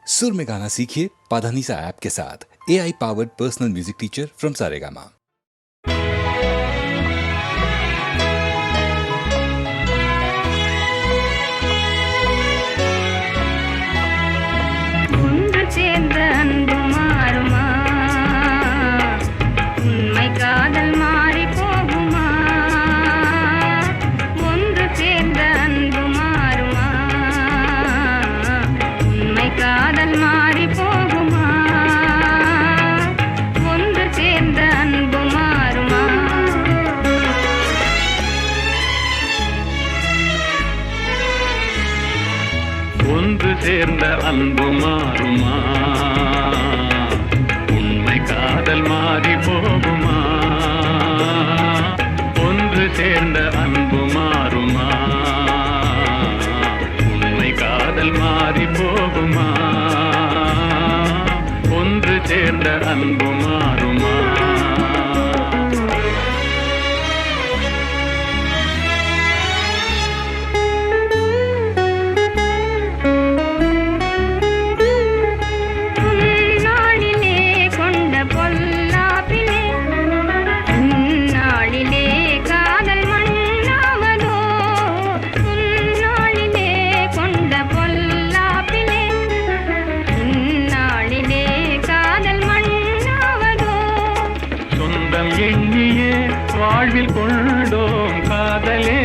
सुर में गाना सीखिए पाधानीसा ऐप के साथ। AI powered personal music teacher from Saregama. சேர்ந்த அன்பு மாறுமா? உண்மை காதல் மாறி போகுமா? ஒன்று சேர்ந்த அன்பு மாறுமா? உண்மை காதல் மாறி போகுமா? ஒன்று சேர்ந்த அன்பு மாறுமா? வாழ்வில் கொண்டோம் காதலே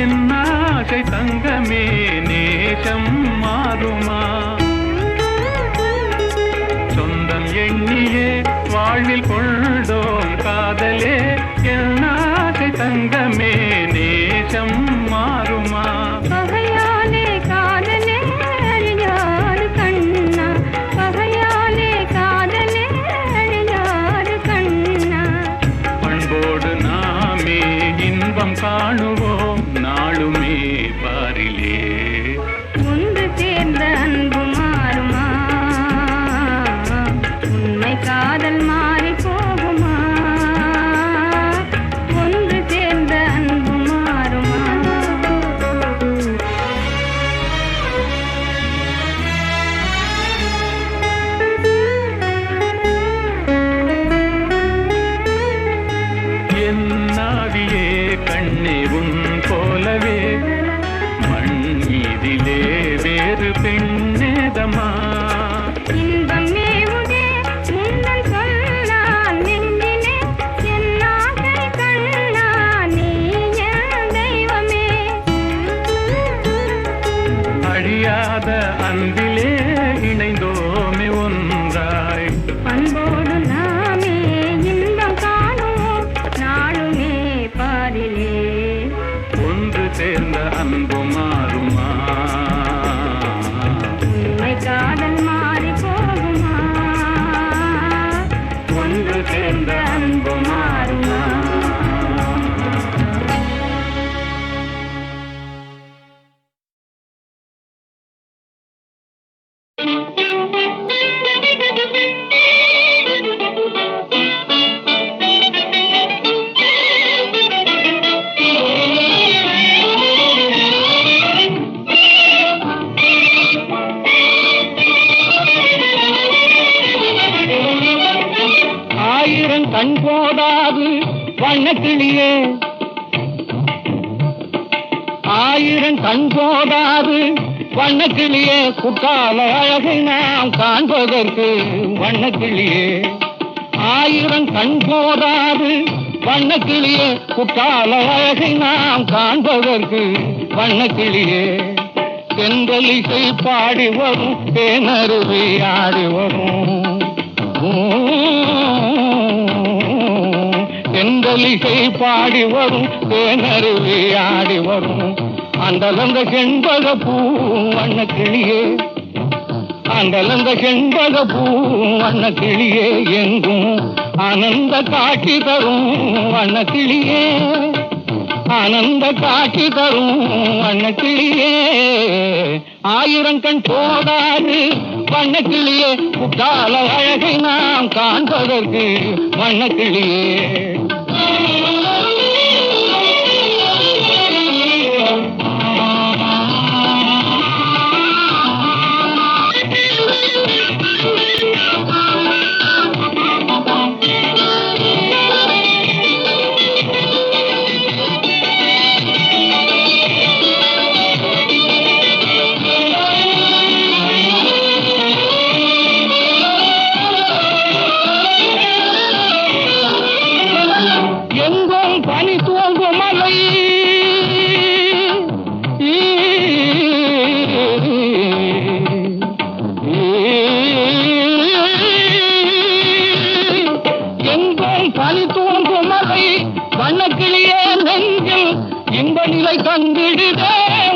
என் ஆசை தங்கமே, நேசம் மாறுமா? சொந்தம் எண்ணியே வாழ்வில் கொண்டோம் காதலே என் ஆசை தங்கமே, நேசம் மாறுமா? காணுவோம் நாளுமே பாரிலே. ஒன்று சேர்ந்த அன்பு மாறுமா? உண்மை காதல் மாறி போகுமா? ஒன்று சேர்ந்த அன்பு மாறுமா? என் நாவியே கண்ணே உன் போலவே மண் மீதிலே வேறு பெண்ணேதமா? இன்பம் மேவுதே முன்னன் சொன்னான் நெஞ்சிலே, என் ஆசை கண்ணா நீ என் தெய்வமே. அழியாத அன்பிலே இணைந்தோமே ஒன்றாய், அன்போடு நாமே இன்பம் காணுவோம் நாளுமே பாரிலே. ஒன்று சேர்ந்த அன்பு மாறுமா? உண்மை காதல் மாறி போகுமா? ஒன்று சேர்ந்த அன்பு மாறுமா? கண் போதாது வண்ணக்கிளியே, ஆயிரம் கண் போதாது வண்ணக்கிளியே, குற்றால அழகை நாம் காண்பதற்கு வண்ணக்கிளியே. ஆயிரம் கண் போதாது வண்ணக்கிளியே, குற்றால அழகை நாம் காண்பதற்கு வண்ணக்கிளியே. தென்றலிசை பாடி வரும் தேனருவி ஆடி வரும், தென்றலிசை பாடி வரும் தேனருவி ஆடி வரும். அந்தலந்த செண்பக பூ வண்ணக்கிளியே, அந்தலந்த செண்பக பூ வண்ணக்கிளியே, எங்கும் ஆனந்த காட்சி தரும் வண்ணக்கிளியே, ஆனந்த காட்சி தரும் வண்ணக்கிளியே. ஆயிரம் கண் போதாது வண்ணக்கிளியே, குற்றால அழகை நாம் காண்பதற்கு வண்ணக்கிளியே. நிலை கண்டிடுதே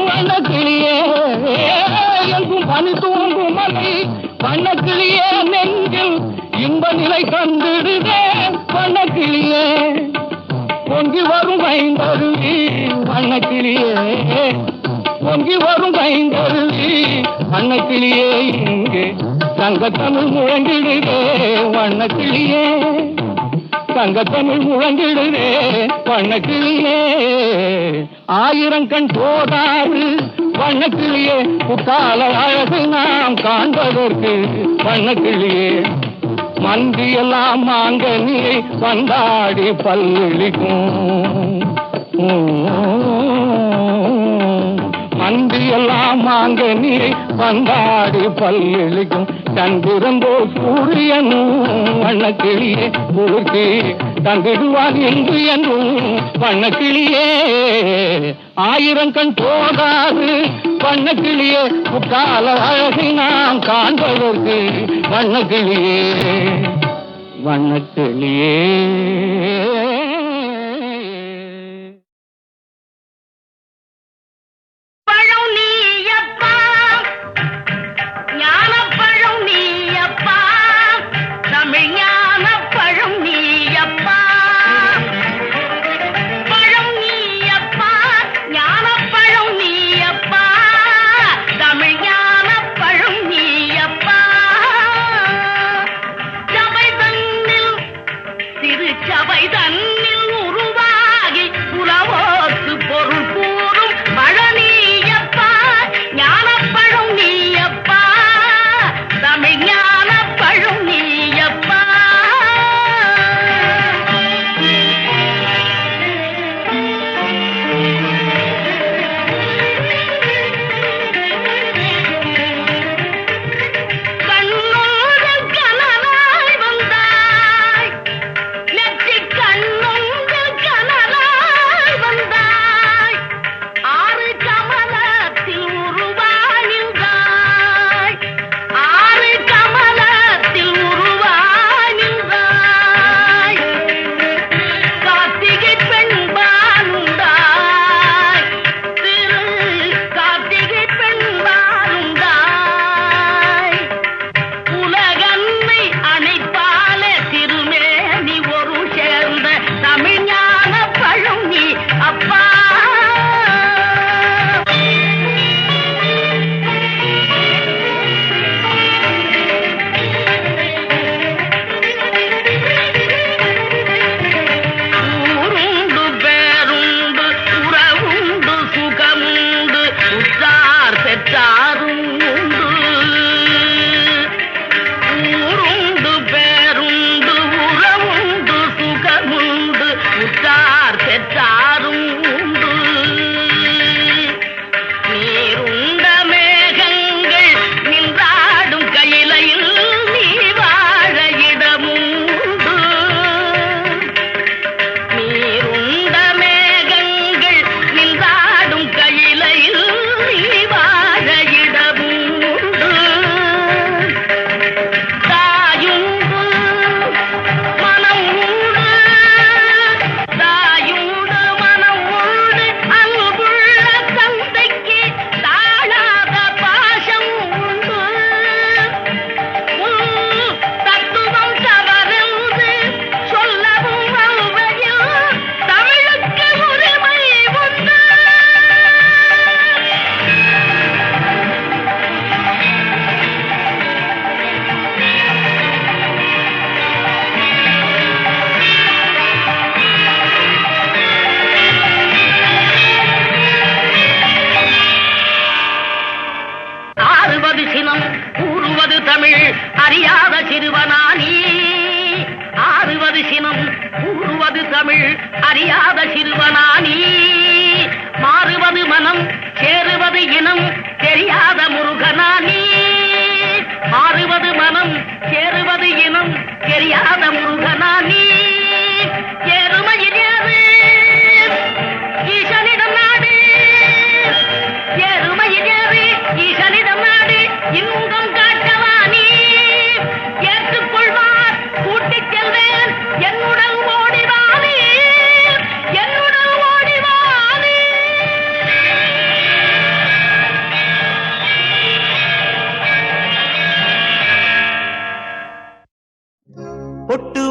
வண்ணக்கிளியே எங்கும் பனி தூங்கும் மலை வண்ணக்கிளியே நெஞ்சில் இன்ப நிலை கண்டிடுதே வண்ணக்கிளியே பொங்கி வரும் ஐந்தருவி வண்ணக்கிளியே பொங்கி வரும் ஐந்தருவி வண்ணக்கிளியே இங்கே தங்கத்தமிழ் முழங்கிடுதே வண்ணக்கிளியே தங்கத்தமிழ் முழங்கிடுதே வண்ணக்கிளியே ஆயிரம் கண் போதாது வண்ணக்கிளியே புத்தால அழகு நாம் காண்பதற்கு வண்ணக்கிளியே மந்தியெல்லாம் மாங்கனியை வந்தாடி பல்லிக்கும் மந்தியெல்லாம் மாங்கனியை வந்தாடி பல்லிக்கும் தந்திருந்தோ சூரியனும் வண்ணக்கிளியே குளிர்ச்சி தந்திடுவான் என்று என்றும் வண்ணக்கிளியே ஆயிரம் கண் போதாது வண்ணக்கிளியே புக்கால அழகை நாம் காண்பதற்கு வண்ணக்கிளியே வண்ணக்கிளியே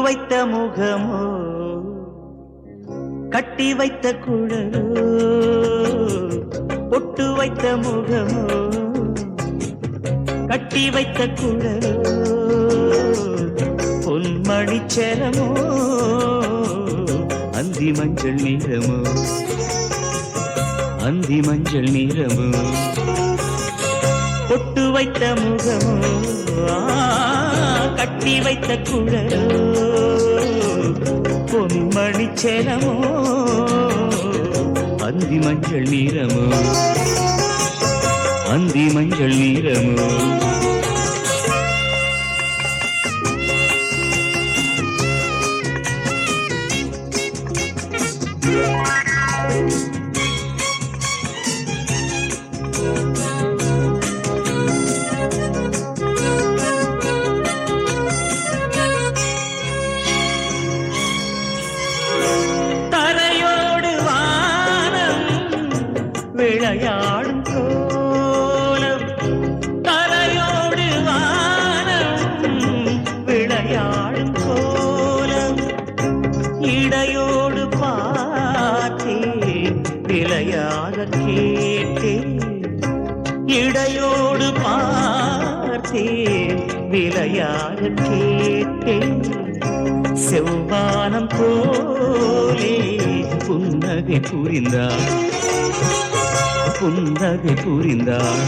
வைத்த முகமோ கட்டி வைத்த குழலோ பொட்டு வைத்த முகமோ கட்டி வைத்த குழலோ பொன்மணி சேரமோ அந்தி மஞ்சள் நீரமோ அந்தி மஞ்சள் நீரமோ பொட்டு வைத்த முகமோ கட்டி வைத்த குழலோ பொன்மணி சேரமோ அந்தி மஞ்சள் நீரமோ அந்தி மஞ்சள் நீரமோ விளையாடும் கோலம் தரையோடு வானம் விளையாடும் கோலம் இடையோடு பார்த்தேன் விளையாக கேட்டேன் இடையோடு பார்த்தேன் விளையாக கேட்டேன் செவ்வானம் போலே புன்னகை புரிந்தார் புன்னகை புரிந்தார்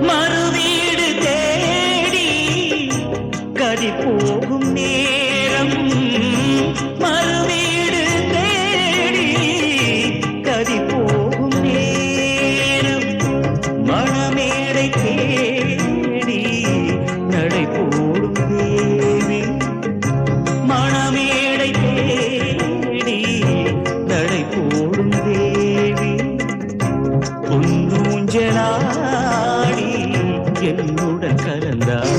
மறுவீடு தேடி கதி போகும் நேரம் மறுவீடு தேடி கதி போகும் நேரம் மணமேடை தேடி நடை போடும் தேவி மணமேடை தேடி நடை போடும் தேவி பொன்னூஞ்சலாடி என்னுடன் கலந்தார்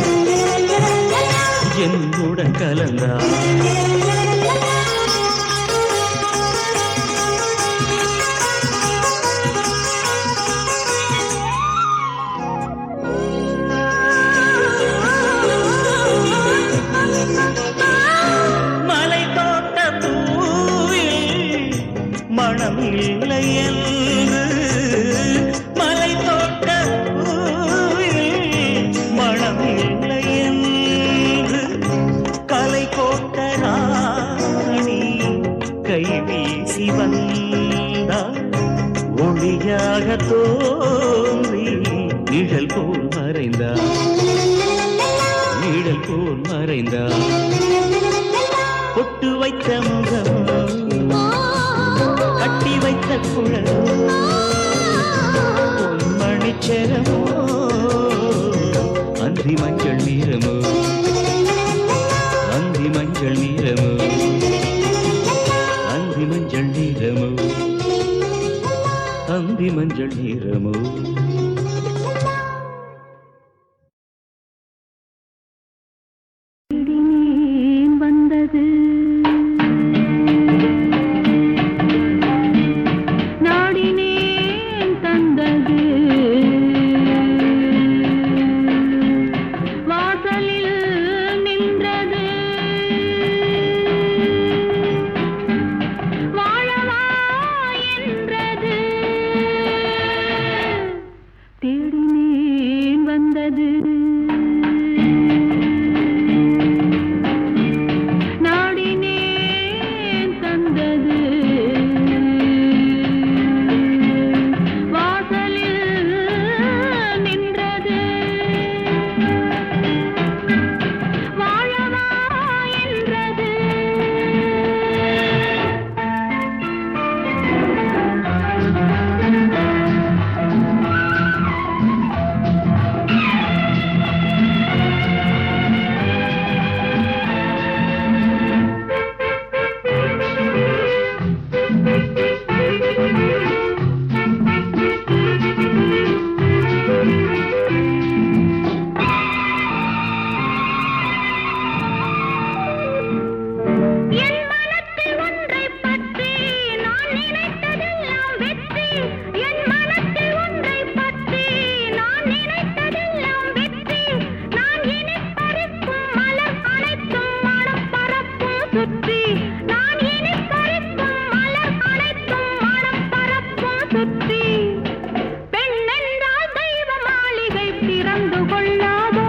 என்னுடன் கலந்தார் மலை தோட்ட பூவில் மனம் இல்லை என்று மலை தோட்ட பூவில் மனம் இல்லை என்று கலை கோட்ட ராணி கை வீசி வந்தார் ஒளியாக தோன்றி நிழல் போல் மறைந்தார் நிழல் போல் மறைந்தார் பொட்டு வைத்த முகம் கட்டி வைத்த குழலோ பொன்மணி சேரமோ அந்தி மஞ்சள் நீரமோ அந்தி மஞ்சள் நீரமோ அந்தி மஞ்சள் நீரமோ அந்தி மஞ்சள் நீரமோ வந்தது நாடினேன் தந்தது வாசலில் நின்றது வாழவா என்றது சுற்றி பெண்ணென்றால் தெய்வ மாளிகை திறந்து கொள்ளாதோ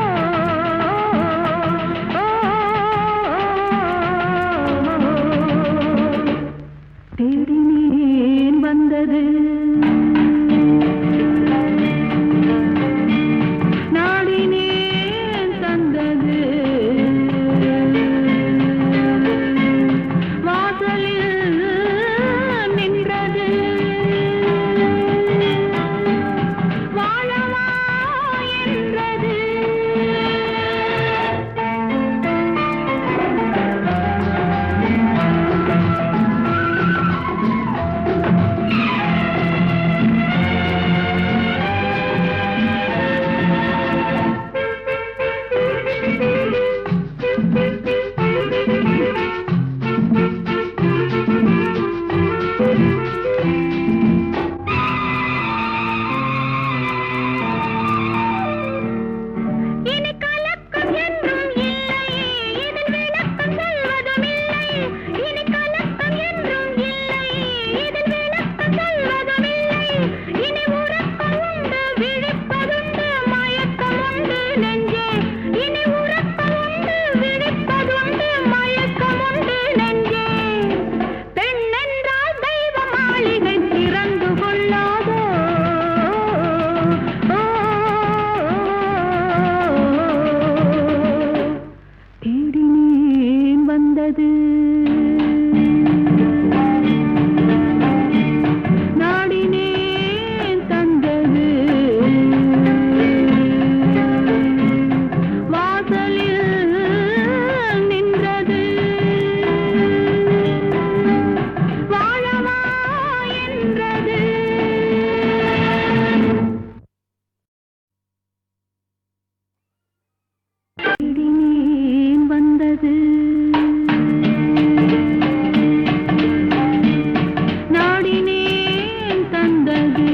தேடினேன் வந்தது நாடினேன் தந்தது வாசலில் நின்றது வாழவா என்றது இனி கலக்கம் என்றும் இல்லை இதில் விளக்கம் சொல்வதும் இல்லை இனி கலக்கம் என்றும் இல்லை இதில் விளக்கம் சொல்வதும் இல்லை இனி உறக்கம் உண்டு விழிப்பதுண்டு மயக்கம் உண்டு நெஞ்சே இனி உறக்கம் உண்டு விழிப்பதுண்டு மயக்கம் உண்டு நெஞ்சே பெண்ணென்றால் தெய்வ மாளிகை திறந்து கொள்ளாதோ தேடினேன் வந்தது நாடினேன் தந்தது வாசலில் நின்றது வாழவா என்றது தேடினேன் வந்தது நாடினேன் தந்தது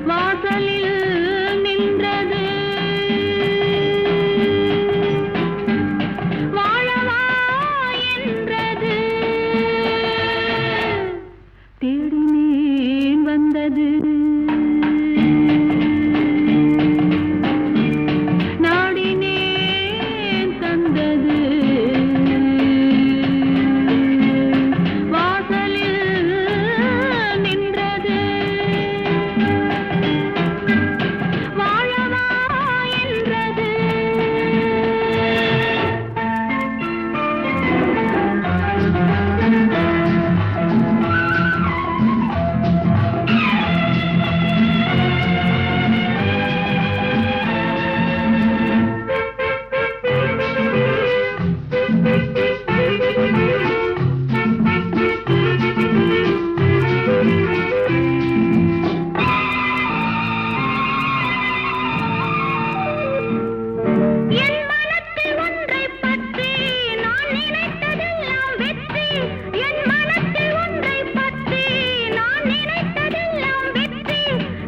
வாசலில் நின்றது வாழவா என்றது தேடினேன் வந்தது நாடினேன் தந்தது வாசலில் நின்றது வாழவா என்றது என் மனத்தில் ஒன்றைப் பற்றி நான் நினைத்ததெல்லாம் வெற்றி என் மனத்தில் ஒன்றைப் பற்றி நான் நினைத்ததெல்லாம் வெற்றி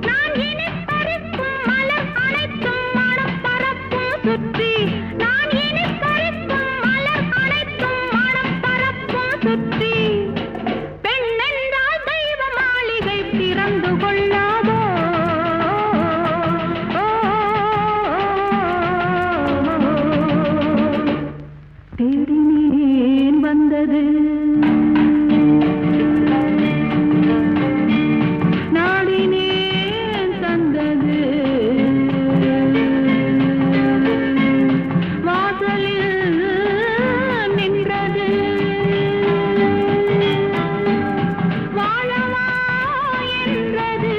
நான் இனி பறிக்கும் மலர் அனைத்தும் மனம் பரப்பும் சுற்றி நான் இனி பறிக்கும் மலர் அனைத்தும் மனம் பரப்பும் சுற்றி பெண்ணென்றால் தெய்வ மாளிகை திறந்து கொள்ளாதோ தேடினேன் வந்தது நாடினேன் தந்தது வாசலில் நின்றது வாழவா என்றது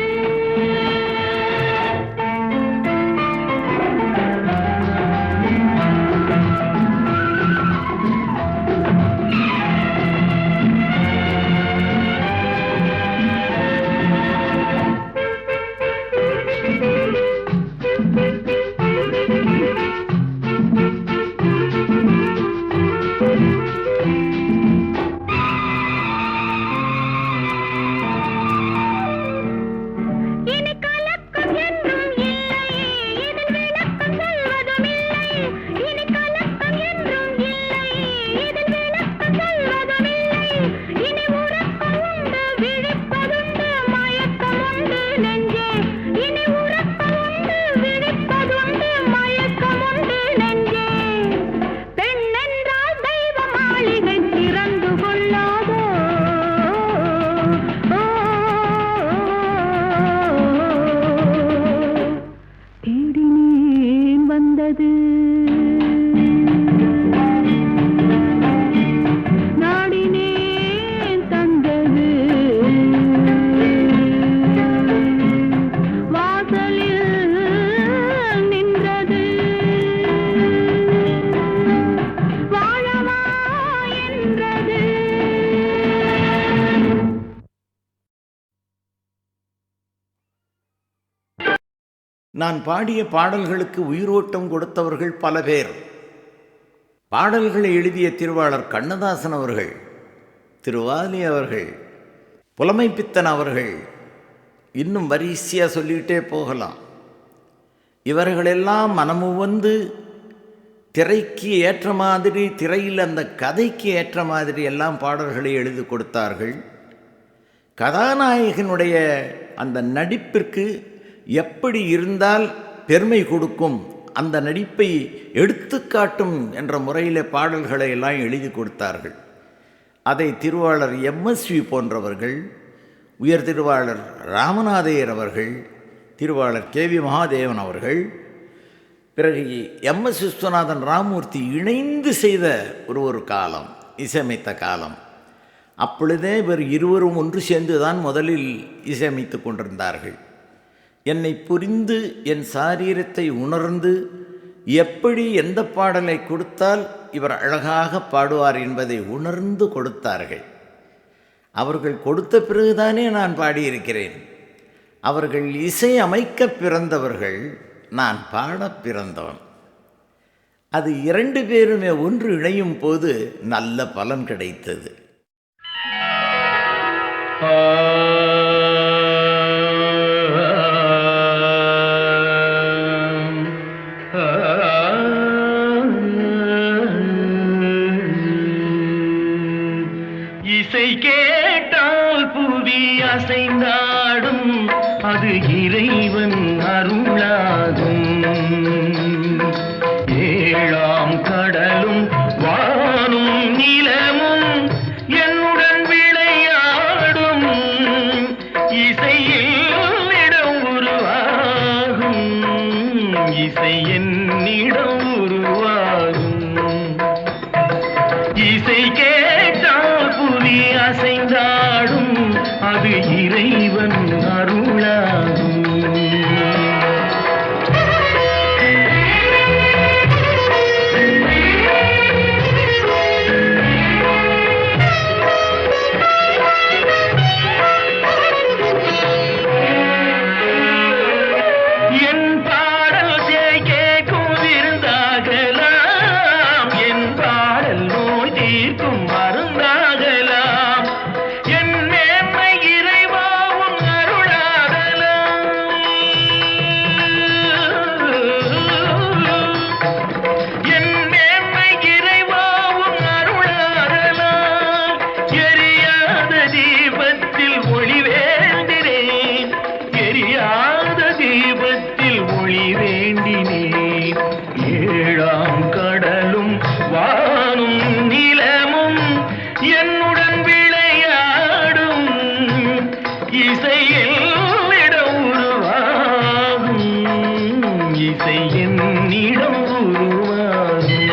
நான் பாடிய பாடல்களுக்கு உயிரோட்டம் கொடுத்தவர்கள் பல பேர். பாடல்களை எழுதிய திருவாளர் கண்ணதாசன் அவர்கள், திருவாலி அவர்கள், புலமைப்பித்தன் அவர்கள், இன்னும் வரிசையாக சொல்லிகிட்டே போகலாம். இவர்களெல்லாம் மனமுவந்து திரைக்கு ஏற்ற மாதிரி, திரையில் அந்த கதைக்கு ஏற்ற மாதிரி எல்லாம் பாடல்களை எழுதி கொடுத்தார்கள். கதாநாயகனுடைய அந்த நடிப்பிற்கு எப்படி இருந்தால் பெருமை கொடுக்கும், அந்த நடிப்பை எடுத்துக்காட்டும் என்ற முறையில் பாடல்களை எல்லாம் எழுதி கொடுத்தார்கள். அதை திருவாளர் எம்எஸ்வி போன்றவர்கள், உயர் திருவாளர் ராமநாதையர் அவர்கள், திருவாளர் கேவி மகாதேவன் அவர்கள், பிறகு எம்எஸ் விஸ்வநாதன், ராமூர்த்தி இணைந்து செய்த ஒரு காலம், இசையமைத்த காலம். அப்பொழுதே இவர் இருவரும் ஒன்று சேர்ந்து தான் முதலில் இசையமைத்து கொண்டிருந்தார்கள். என்னை புரிந்து என் சாரீரத்தை உணர்ந்து எப்படி எந்த பாடலை கொடுத்தால் இவர் அழகாக பாடுவார் என்பதை உணர்ந்து கொடுத்தார்கள். அவர்கள் கொடுத்த பிறகுதானே நான் பாடியிருக்கிறேன். அவர்கள் இசை அமைக்க பிறந்தவர்கள், நான் பாட பிறந்தவன். அது இரண்டு பேருமே ஒன்று இணையும் போது நல்ல பலன் கிடைத்தது. இசை கேட்டால் புவி அசைந்தாடும், அது இறைவன் அருளாகும். ஏழாம் கடலும் வானும் நிலமும் என்னுடன் விளையாடும், இசையில் இடம் உருவாகும், இசை என்னிடம் உருவாகும். இசை கேட்டால் புவி அசைந்தாடும், அது இறைவன் அருளாகும். ஏழாம் கடலும் வானும் நிலமும் என்னுடன் விளையாடும், இசையில் இடம் உருவாகும், இசை என்னிடம் உருவாகும்.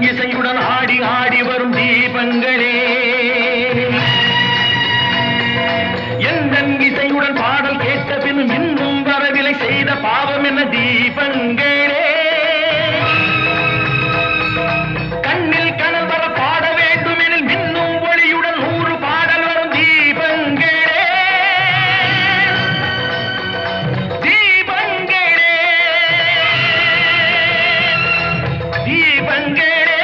இசையுடன் ஆடி ஆடி வரும் தீபங்களே, எந்தன் இசையுடன் பாடல் கேட்ட பின்னும் இன்னும் வரவில்லை செய்த பாவம் என்ன தீபங்களே. கண்ணில் கனல் வர பாட வேண்டும் எனில் மின்னும் ஒளியுடன் 100 பாடல் வரும் தீபங்களே, தீபங்களே, தீபங்களே.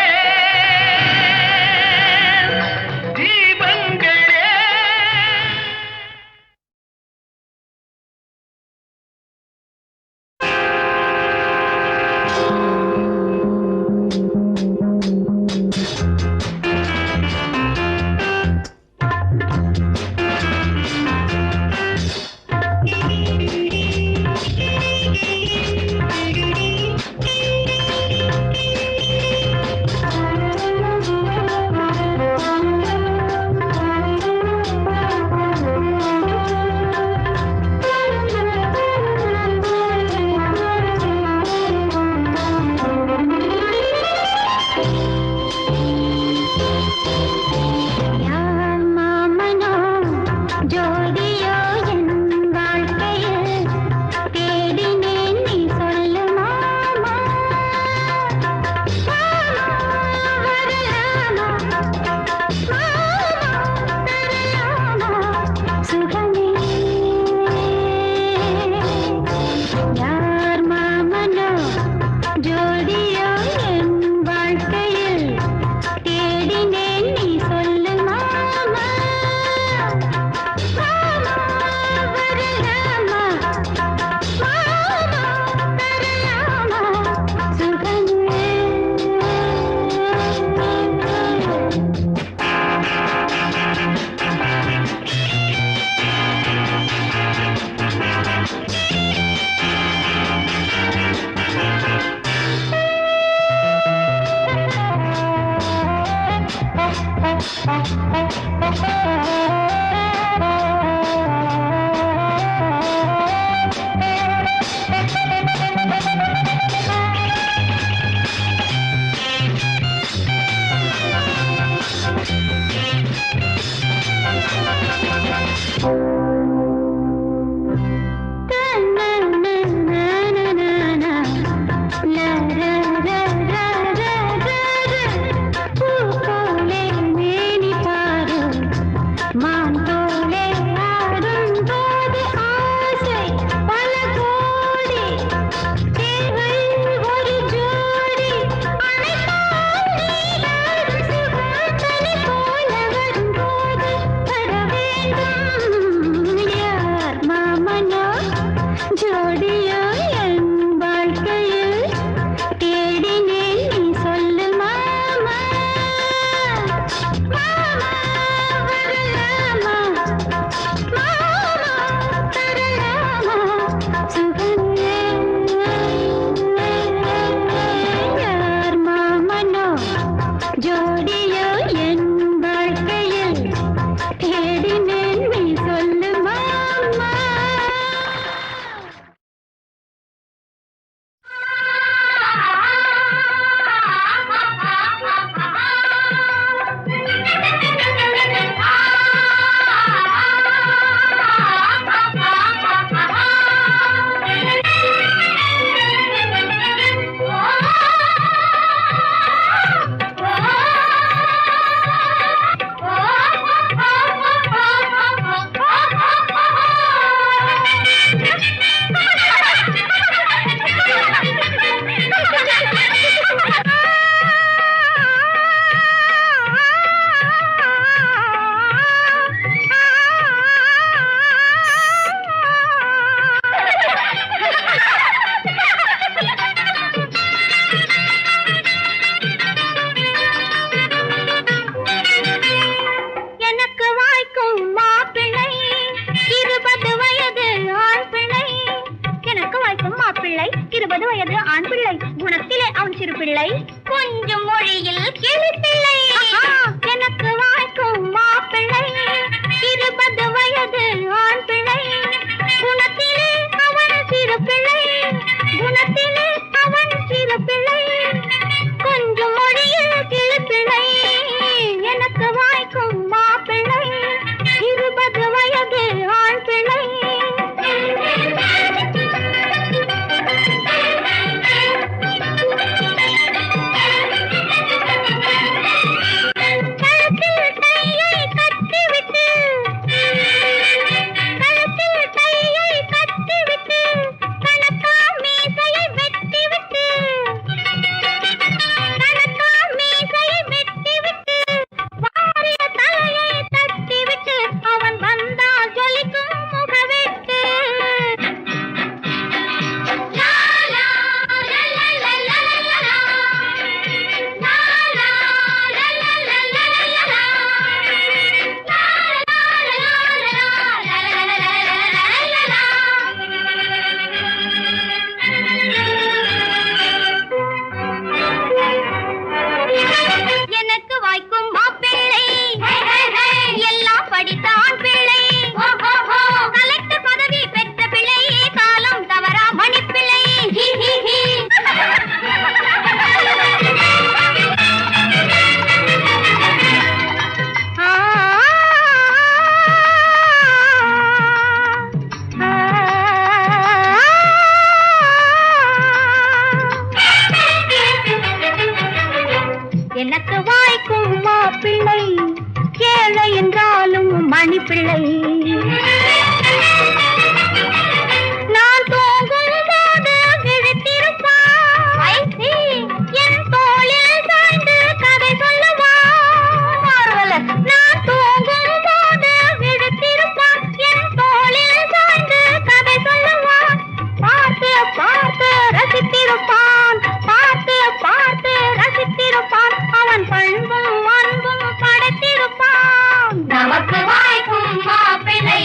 நமக்கு வாய்க்கும் மாப்பிள்ளை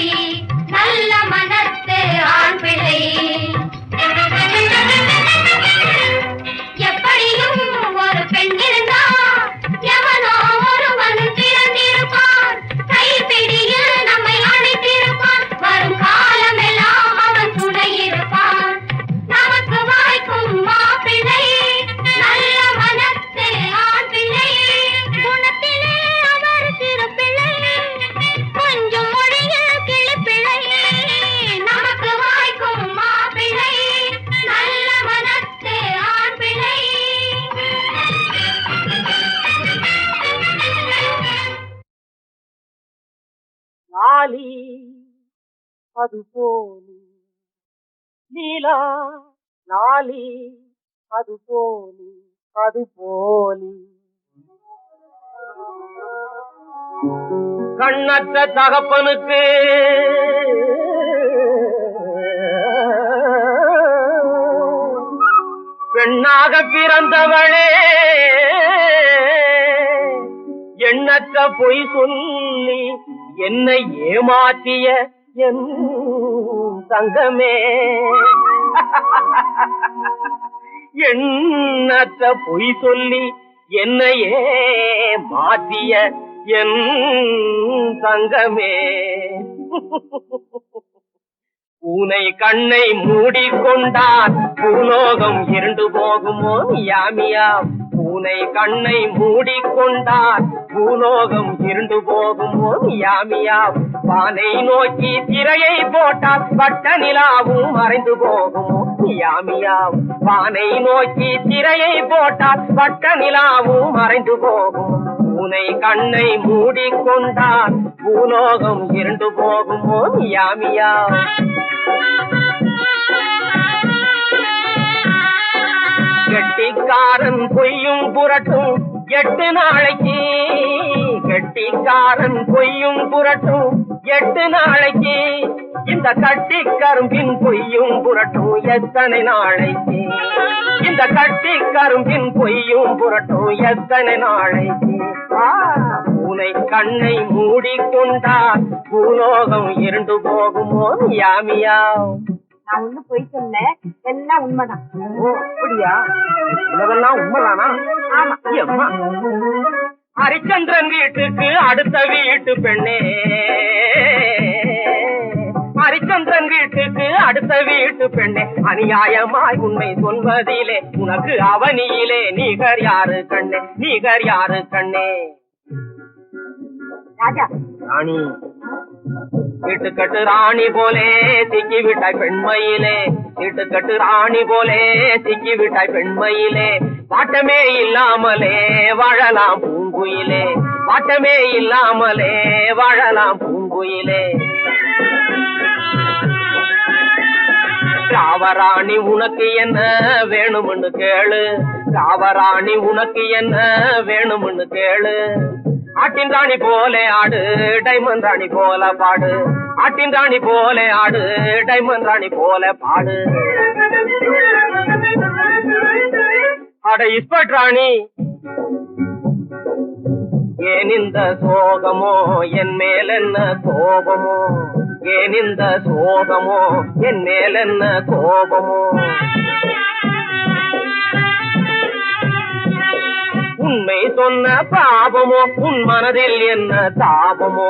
லாலி அது போலி லீலா லாலி அது போலி அது போலி கண்ணற்ற தகப்பனுக்கு பெண்ணாக பிறந்தவளே எண்ணற்ற பொய் சொல்லி என்னை ஏமாற்றிய என் தங்கமே எண்ணற்ற பொய் சொல்லி என்னையே மாற்றிய என் தங்கமே பூனை கண்ணை மூடிக்கொண்டால் பூலோகம் இருண்டு போகுமோ யாமியா பூனை கண்ணை மூடிக்கொண்டால் பூலோகம் இருண்டு போகுமோ யாமியா வானை நோக்கி திரையை போட்டால் வட்ட நிலாவும் மறைந்து போகுமோ யாமியா வானை நோக்கி திரையை போட்டால் வட்ட நிலாவும் மறைந்து போகும் பூனை கண்ணை மூடிக்கொண்டால் பூலோகம் இருண்டு போகுமோ யாமியா கெட்டிக்காரன் பொய்யும் புரட்டும் 8 நாளைக்கு கெட்டிக்காரன் பொய்யும் புரட்டும் 8 நாளைக்கு இந்த கட்டி கரும்பின் பொய்யும் புரட்டும் எத்தனை நாளைக்கு இந்த கட்டி கரும்பின் பொய்யும் புரட்டும் எத்தனை நாளைக்கு பூனை கண்ணை மூடிக்கொண்டால் பூலோகம் இருண்டு போகுமோ யாமியா நான் ஒண்ணு போய் சொன்னேன் எல்லாம் உண்மைதான் அப்படியா இதெல்லாம் உண்மைதானா ஆமா அம்மா ஹரிச்சந்திரன் வீட்டுக்கு அடுத்த வீட்டு பெண்ணே ஹரிச்சந்திரன் வீட்டுக்கு அடுத்த வீட்டு பெண்ணே அநியாயமாய் உண்மை சொல்வதிலே உனக்கு அவனியிலே நீகர் யாரு கண்ணே நீகர் யாரு கண்ணே ராஜா ராணி வீட்டுக்கட்டு ராணி போலே சிக்கி விட்டாய் பெண்மையிலே வீட்டுக்கட்டு ராணி போலே சிக்கி விட்டாய் பெண்மையிலே வாட்டமே இல்லாமலே வாழலாம் பூங்குயிலே வாட்டமே இல்லாமலே வாழலாம் பூங்குயிலே ராவராணி உனக்கு என்ன வேணும்னு கேளு ராவராணி உனக்கு என்ன வேணும்னு கேளு ஆட்டின் ராணி போலே ஆடு டைமண்ட் ராணி போல பாடு ஆட்டின் ராணி போலே ஆடு டைமண்ட் ராணி போல பாடு அட இஸ்பட் ராணி ஏன் இந்த சோகமோ என் மேல் என்ன கோபமோ ஏன் இந்த சோகமோ என் மேல் என்ன கோபமோ உண்மை சொன்ன பாவமோ உன் மனதில் என்ன தாபமோ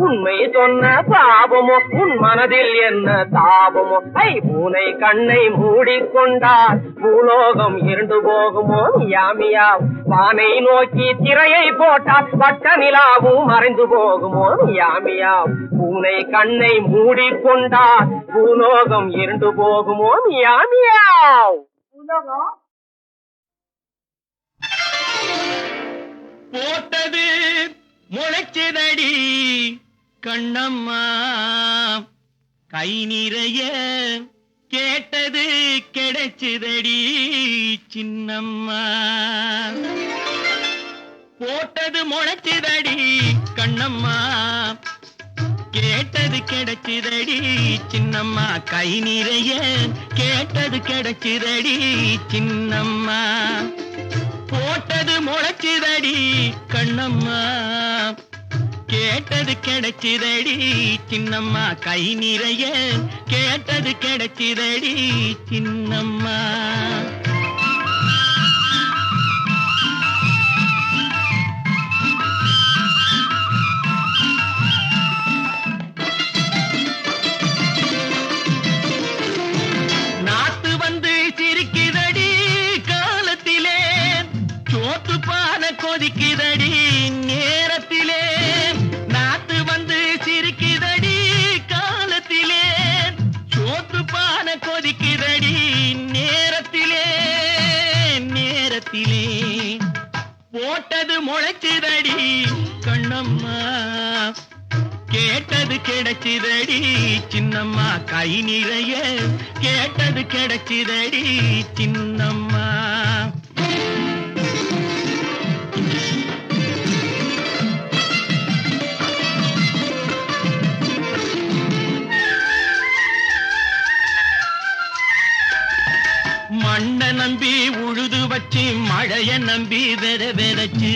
உண்மை சொன்ன பாவமோ உன் மனதில் என்ன தாபமோ பூனை கண்ணை மூடிக்கொண்டால் பூலோகம் இருண்டு போகுமோ யாமியா வானை நோக்கி திரையை போட்டால் வட்ட நிலாவும் மறைந்து போகுமோ யாமியா பூனை கண்ணை மூடிக்கொண்டால் பூலோகம் இருண்டு போகுமோ யாமியா உலகம் போட்டது முளைச்சதடி கண்ணம்மா கை நிறைய கேட்டது கிடைச்சதடி சின்னம்மா போட்டது முளைச்சதடி கண்ணம்மா கேட்டது கிடைச்சதடி சின்னம்மா கை நிறைய கேட்டது கிடைச்சதடி சின்னம்மா போட்டது முளைச்சதடி கண்ணம்மா கேட்டது கிடைச்சதடி சின்னம்மா கை நிறைய கேட்டது கிடைச்சதடி சின்னம்மா நாத்து வந்து சிரிக்குதடி காலத்திலே சோத்து பான கொதிக்குதடி நேரத்திலே நாத்து வந்து சிரிக்குதடி காலத்திலே சோத்து பான கொதிக்குதடி நேரத்திலே நேரத்திலே போட்டது முளைச்சுதடி கண்ணம்மா கேட்டது கிடைச்சிதடி சின்னம்மா கை நிறைய கேட்டது கிடைச்சிதடி சின்னம்மா. மண்ணை நம்பி உழுது வச்சு மழைய நம்பி விதைச்சு,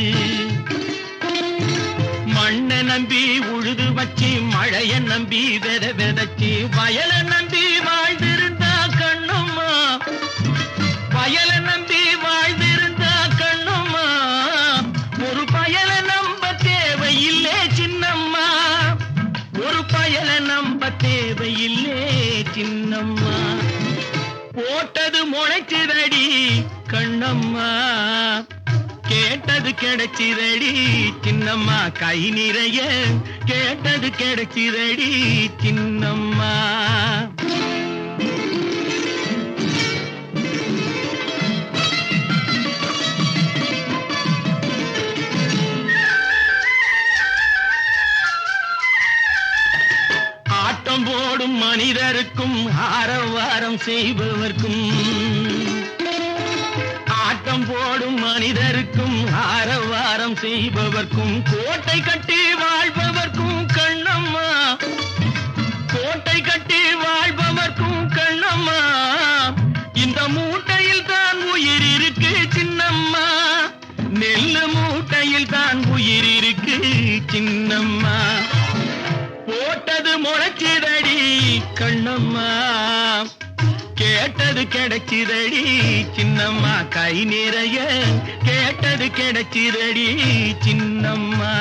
மண்ணை நம்பி உழுது வச்சு மழைய நம்பி விதைச்சு, வயலை நம்பி வாழ்ந்திருந்தா கண்ணம்மா, வயலை நம்பி வாழ்ந்திருந்தா கண்ணம்மா, ஒரு பயலை நம்ப தேவையில்லை சின்னம்மா, ஒரு பயலை நம்ப தேவையில்லை சின்னம்மா. போட்டது முளைச்சிதடி கண்ணம்மா, கேட்டது கிடைச்சிதடி சின்னம்மா கை நிறைய கேட்டது கிடைச்சிதடி சின்னம்மா. ஆட்டம் போடும் மனிதருக்கும் ஆரவாரம் செய்பவர்க்கும், ஆட்டம் போடும் மனிதருக்கும் ஆரவாரம் செய்பவர்க்கும், கோட்டை கட்டி வாழ்பவர்க்கும் கண்ணம்மா, கோட்டை கட்டி வாழ்பவர்க்கும் கண்ணம்மா, இந்த மூட்டையில் தான் உயிர் இருக்கு சின்னம்மா, நெல்லு மூட்டையில் தான் உயிர் இருக்கு சின்னம்மா. போட்டது முளைச்சிதடி கண்ணம்மா, கேட்டது கிடைச்சிதடி சின்னம்மா கை நிறைய கேட்டது கிடைச்சிதடி சின்னம்மா.